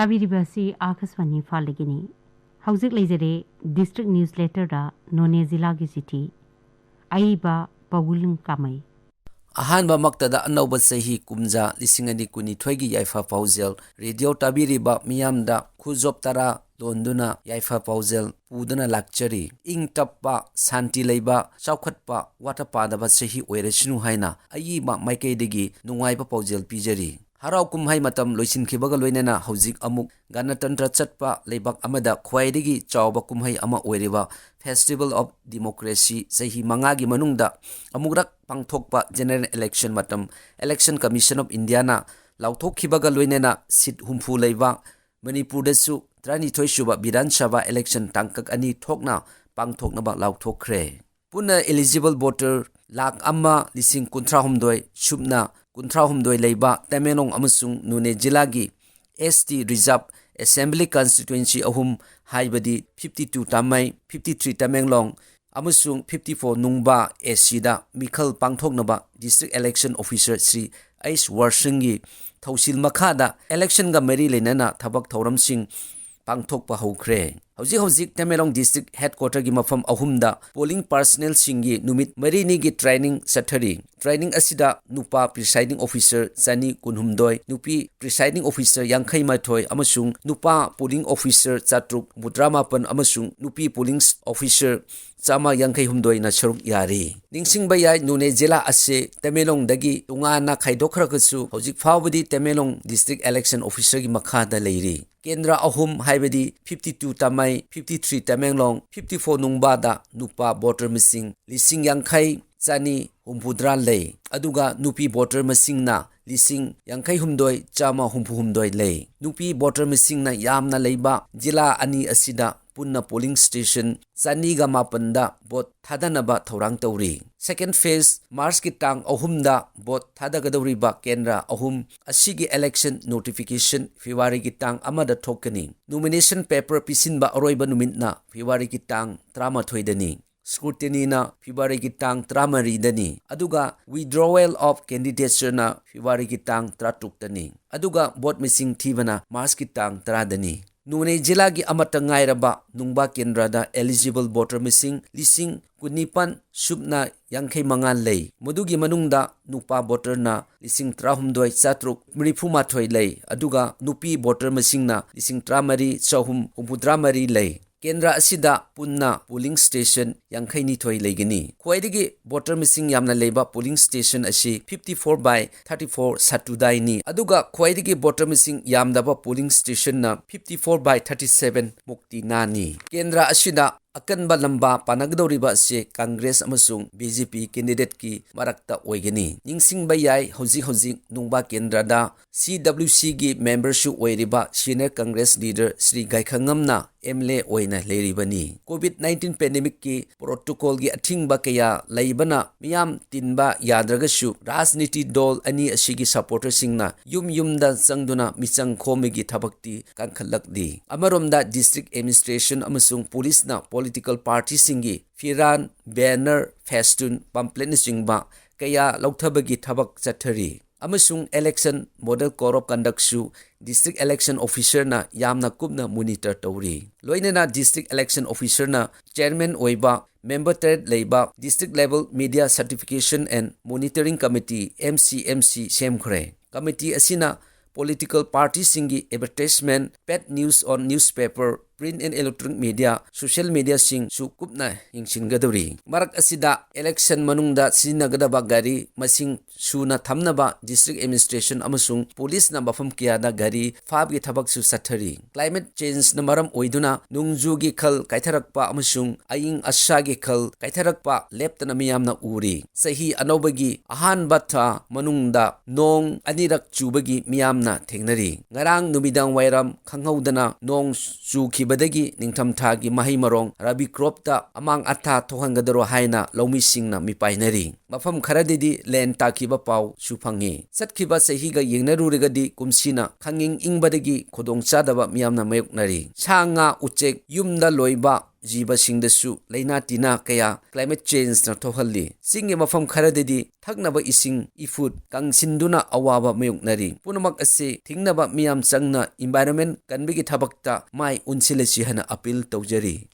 ताबीरिबसी Akashvani फालगिनी हौजिक लेजरे district newsletter दा नोने जिला की चिठी आईबा पौगुलुंग कामई अहानबा मक्तदा अनौबा सही कुमजा लिसिंगनी कुनिथ्वैगी याइफा पाउजेल रेडियो ताबीरिबा मियामदा खुजोब तरा लोंदुना याइफा पाउजेल पुदना लाक्चरी इंग टप्पा शांति लैबा चौखटपा वाटा पादबा सही ओइरेसनु हाइना अयिबा माइकैदगी नुंगाइबा पाउजेल पिजरी हराव कुमहाई मतम लोइसिनखिबगा लोइनेना हौजिक अमुक गणतंत्र चटपा लेबाक अमदा ख्वाइदगी चावबा कुमहाई अमा ओइरेबा फेस्टिवल ऑफ डेमोक्रेसी सही मंगागी मनुंगदा अमुकरक पांगथोकपा जनरल इलेक्शन मतम इलेक्शन कमीशन ऑफ इंडिया ना लाउथोखिबगा लोइनेना सीट हुम्फु लेबा मणिपुरदसु 32 सुबा विधानसभा इलेक्शन तांकक अनि थोकना पांगथोकनबा लाउथोखरे पुना एलिजिबल वोटर लाख अम्मा लिसिंग कुंथ्रा हुमदोय सुबना कुंथ्रा हुमदोय लेबा तमेंगलोंग अमसुंग नुने जिलागी एसटी रिजर्व असेंबली कॉन्स्टिट्यूएंसी अहुम हाइबदी 52 तामई 53 तमेंगलोंग अमसुंग 54 नुंगबा एसीदा मिखल पांगथोकनबा district election officer Shri S वर्षंगी थौसिल मखादा इलेक्शन गा मेरी लेनना थबक थौरमसिंग पांगथोकपा हौख्रे हौजिक तमेंगलोंग डिस्ट्रिक्ट हेडक्वार्टर की मफम अहुमदा पोलिंग पर्सनल सिंगी नुमित मरीनी की ट्रेनिंग सथरी ट्रेनिंग असिदा नुपा प्रिसाइडिंग ऑफिसर चनी कुनहुमदोय नुपी प्रिसाइडिंग ऑफिसर यांखै माथोय अमसुंग नुपा पोलिंग ऑफिसर चाट्रुक मुद्रामापन अमसुंग नुपी पोलिंग ऑफिसर चामा यांखै हुमदोय ना सरुक यारी निंगसिंगबा याय नुने जिला असे तमेंगलोंग दगी तुंगाना खाइदोखरगसु हौजिक फावबदी तमेंगलोंग डिस्ट्रिक्ट इलेक्शन ऑफिसर की मखादा लेरी केंद्र अहुम हाइबदी 52 तमई 53 तमेंगलोंग 54 नुंगबादा नुपा वोटर मिसिंग लिसिंग यांखै चानी हुमफुद्रा ले अदुगा नुपी वोटर मसिंगना लिसिंग यांखै हुमदोय चामा हुमफु हुमदोय ले नुपी वोटर मिसिंगना यामना लेबा जिला अनि असिदा पुन्ना पोलिंग स्टेशन चानीगा मापनदा बोट थादनबा थौरांग तौरी सेकेंड फेज मार्च की टांग अहुमदा बोट थादगदौरीबा केंद्र अहुम असिगी इलेक्शन नोटिफिकेशन फेब्रुआरी की टांग अमदा थोकनी नॉमिनेशन पेपर पिसिनबा अरोइबा नुमितना फेब्रुआरी की टांग 13 दनी स्क्रूटिनी ना फेब्रुआरी की टांग 13 दनी अदुगा विड्रॉवल ऑफ कैंडिडेट्स ना फेब्रुआरी की टांग 13 दनी अदुगा बोट मिसिंग थीबना मार्च की टांग 13 दनी नुने जिला की अमतंगाइरबा नुंगबा केंद्रदा एलिजिबल वोटर मिसिंग लिसिंग कुनिपन सुबना यांखै मंगाल लई मदुगी मनुंगदा नुपा वोटर ना लिसिंग 3 चात्रुक मरिफु माथोय लई अदुगा नुपी वोटर मिसिंगना लिसिंग 3 लई केंद्र असिदा पुन्ना पोलिंग स्टेशन यांखै निथोय लेगनी ख्वाइदगी वोटर मिसिंग यामना लेबा पोलिंग स्टेशन असी 54/34 सटुदाइनी अदुगा ख्वाइदगी वोटर मिसिंग यामदाबा पोलिंग स्टेशन ना 54/37 मुक्ति नानी केंद्र असिदा अकनबा लंबा पानगदौरिबा से कांग्रेस अमसुंग बीजेपी कैंडिडेट की मरक्ता ओइगनी निंगसिंगबा याय हौजी नुंगबा केंद्रदा CWC की मेंबरशिप ओइरिबा सीनियर कांग्रेस लीडर श्री गायखंगमना MLA ओइना लेरिबनी कोविड-19 पेंडेमिक की प्रोटोकॉल की अथिंगबा कया लैबना मियाम तिनबा याद्रगसु राजनीति दल अनि असिगी सपोर्टर सिंगना युमदा चंगदुना मिचंग खोमिगी थबक्ति कांखलकदी अमरोमदा डिस्ट्रिक्ट एडमिनिस्ट्रेशन अमसुंग पुलिसना पॉलिटिकल पार्टी सिंगी फिरान बैनर फेस्टून पम्पलेट सिंगबा कया लौथबगी थबक चथरी अमसुंग इलेक्शन मॉडल कोड ऑफ कंडक्टसु डिस्ट्रिक्ट इलेक्शन ऑफिसर ना यामना कुबना मॉनिटर तौरी लोइनेना डिस्ट्रिक्ट इलेक्शन ऑफिसर ना चेयरमैन ओइबा मेंबर टेड लेबा district level media certification and monitoring committee MCMC सेमखरे कमिटी असिना political party singi advertisement pet news on newspaper print and electronic media social media sing su kupna yingsingadori marak asida election manungda sinagadaba gari masing suna thamnaba district administration amasung police na bafam kiada gari fab gi thabak su sathari climate change na maram oiduna nungju gi khal kaitharakpa amasung aying asha gi khal kaitharakpa leptana miyam na uri sahi anobagi ahan batha manungda nong anirak chubagi miyam na थेंगनरी ngarang numidang wairam khanghaudana nong chukibadagi ningthamthagi mahi marong rabi crop ta amang atha thohangadaro haina lomi singna mipainari mafam kharadidi len takiba paw suphangi satkiba sahi ga yengnarurigadi kumsina khanging ingbadagi khodong chadaba miyamna mayoknari sanga uchek yumda loiba जीबसिंगदसु लैना टीना कया climate change ना थोहल्ली चिंगी मफम खरददी थकनबा इसिंग इफुट कांगसिंदुना अवाबा मयुकनरी पुनमक असे थिंगनबा मियाम चंगना environment कनबिगी थबकता my उनसिलेसी हना appeal तौजरी।